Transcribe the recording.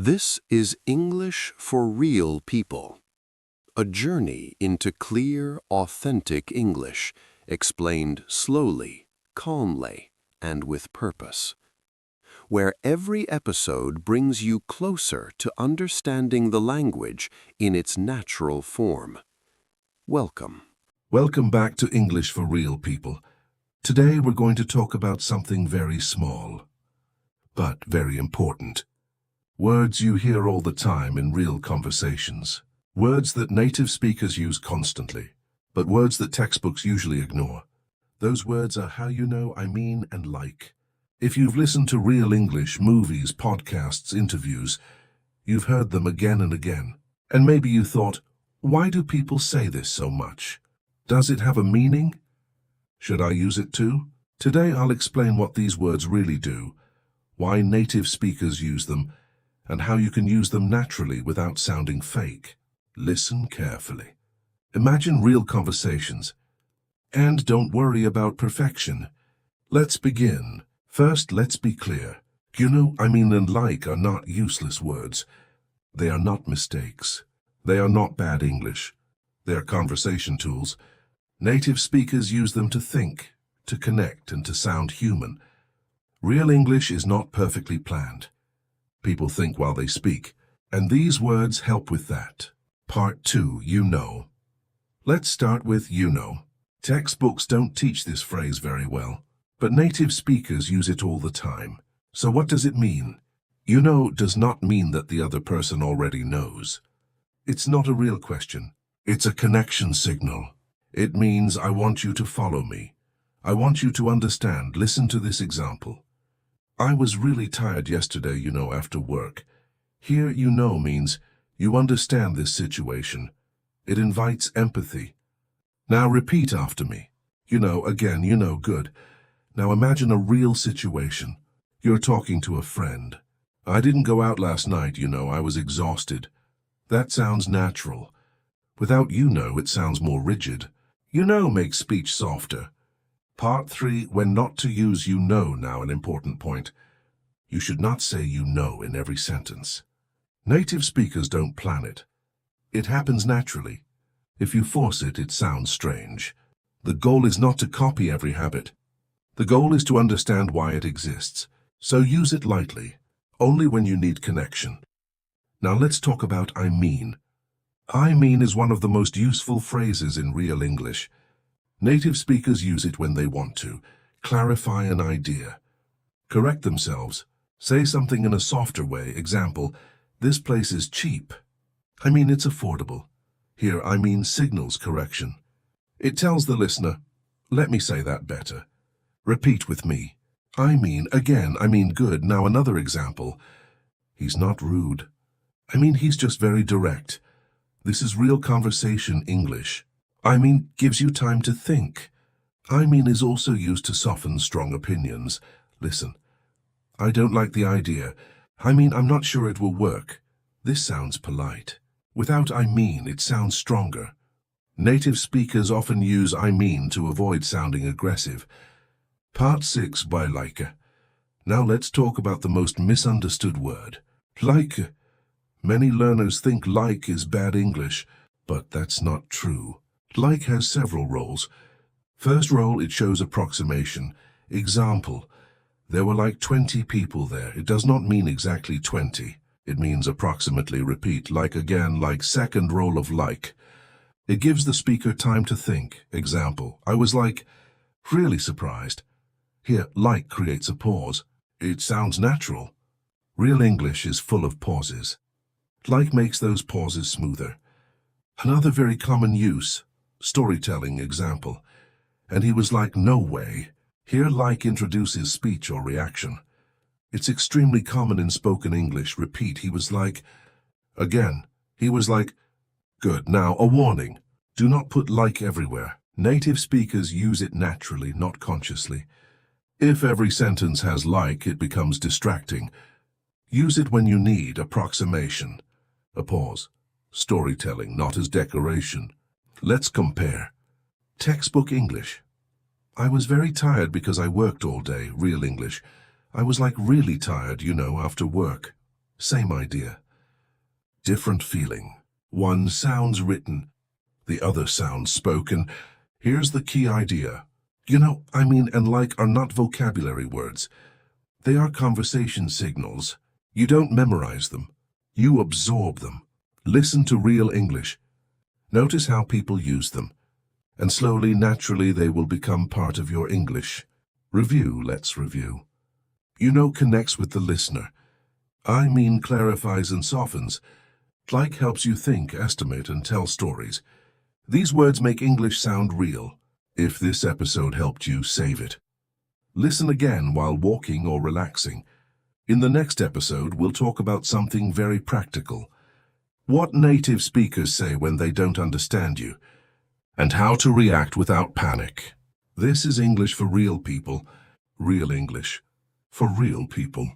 This is English for real people, a journey into clear, authentic English, explained slowly, calmly, and with purpose, where every episode brings you closer to understanding the language in its natural form. Welcome. Welcome back to English for Real People. Today we're going to talk about something very small, but very important. Words you hear all the time in real conversations. Words that native speakers use constantly, but words that textbooks usually ignore. Those words are how you know, I mean, and like. If you've listened to real English, movies, podcasts, interviews, you've heard them again and again. And maybe you thought, why do people say this so much? Does it have a meaning? Should I use it too? Today I'll explain what these words really do, why native speakers use them, and how you can use them naturally without sounding fake. Listen carefully. Imagine real conversations. And don't worry about perfection. Let's begin. First, let's be clear. You know, I mean, and like are not useless words. They are not mistakes. They are not bad English. They are conversation tools. Native speakers use them to think, to connect, and to sound human. Real English is not perfectly planned. People think while they speak, and these words help with that. Part 2, you know. Let's start with you know. Textbooks don't teach this phrase very well, but native speakers use it all the time. So what does it mean? You know does not mean that the other person already knows. It's not a real question. It's a connection signal. It means I want you to follow me. I want you to understand. Listen to this example. I was really tired yesterday, you know, after work. Here, you know means you understand this situation. It invites empathy. Now repeat after me. You know, again, you know, good. Now imagine a real situation. You're talking to a friend. I didn't go out last night, you know, I was exhausted. That sounds natural. Without you know, it sounds more rigid. You know makes speech softer. Part 3, when not to use you know. Now an important point. You should not say you know in every sentence. Native speakers don't plan it. It happens naturally. If you force it, it sounds strange. The goal is not to copy every habit. The goal is to understand why it exists. So use it lightly, only when you need connection. Now let's talk about I mean. I mean is one of the most useful phrases in real English. Native speakers use it when they want to clarify an idea, correct themselves, say something in a softer way. Example, this place is cheap. I mean, it's affordable. Here, I mean signals correction. It tells the listener, let me say that better. Repeat with me. I mean, again, I mean good. Now another example. He's not rude. I mean, he's just very direct. This is real conversation English. I mean gives you time to think. I mean is also used to soften strong opinions. Listen, I don't like the idea. I mean, I'm not sure it will work. This sounds polite. Without I mean, it sounds stronger. Native speakers often use I mean to avoid sounding aggressive. Part 6 by like. Now let's talk about the most misunderstood word. Like. Many learners think like is bad English, but that's not true. Like has several roles. First role, it shows approximation. Example, there were like 20 people there. It does not mean exactly 20. It means approximately. Repeat, like again, like. Second role of like. It gives the speaker time to think. Example, I was like, really surprised. Here, like creates a pause. It sounds natural. Real English is full of pauses. Like makes those pauses smoother. Another very common use, storytelling. Example, and he was like, no way. Here, like introduces speech or reaction. It's extremely common in spoken English. Repeat, he was like. Again, he was like. Good. Now, a warning. Do not put like everywhere. Native speakers use it naturally, not consciously. If every sentence has like, it becomes distracting. Use it when you need approximation. A pause. Storytelling, not as decoration. Let's compare. Textbook English. I was very tired because I worked all day. Real English. I was like really tired, you know, after work. Same idea. Different feeling. One sounds written, the other sounds spoken. Here's the key idea. And like are not vocabulary words. They are conversation signals. You don't memorize them. You absorb them. Listen to real English. Notice how people use them. And slowly, naturally, they will become part of your English. Let's review. Connects with the listener. Clarifies and softens. Like helps you think, estimate, and tell stories. These words make English sound real. If this episode helped you, save it. Listen again while walking or relaxing. In the next episode, we'll talk about something very practical. What native speakers say when they don't understand you, and how to react without panic. This is English for real people. Real English for real people.